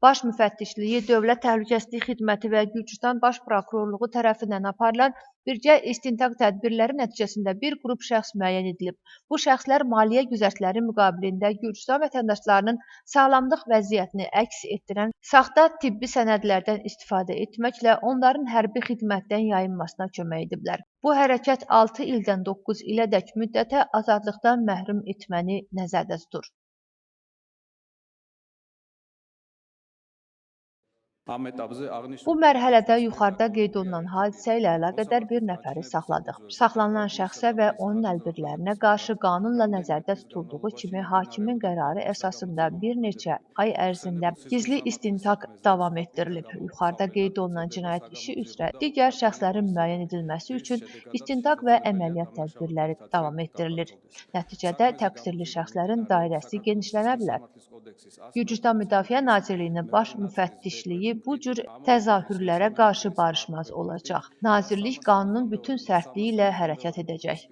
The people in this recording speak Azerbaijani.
Baş Müfəttişliyi, Dövlət Təhlükəsizlik Xidməti və Gürcüstan Baş Prokurorluğu tərəfindən aparılan birgə istintaq tədbirləri nəticəsində bir qrup şəxs müəyyən edilib. Bu şəxslər maliyyə güzəştləri müqabilində Gürcüstan vətəndaşlarının sağlamlıq vəziyyətini əks etdirən saxta tibbi sənədlərdən istifadə etməklə onların hərbi xidmətdən yayınmasına kömək ediblər. Bu hərəkət 6 ildən 9 ilədək müddətə azadlıqdan məhrum etməni nəzərdə tutur. Bu mərhələdə yuxarıda qeyd olunan hadisə ilə əlaqədar bir nəfəri saxladıq. Saxlanılan şəxsə və onun əlbirlərinə qarşı qanunla nəzərdə tutulduğu kimi hakimin qərarı əsasında bir neçə ay ərzində gizli istintaq davam etdirilib. Yuxarıda qeyd olunan cinayət işi üzrə digər şəxslərin müəyyən edilməsi üçün istintaq və əməliyyat tədbirləri davam etdirilir. Nəticədə təqsirli şəxslərin dairəsi genişlənə bilər. Gürcüstan Müdafiə Nazirliyinin Baş Müfəttişliyi bu cür təzahürlərə qarşı barışmaz olacaq. Nazirlik qanunun bütün sərtliyi ilə hərəkət edəcək.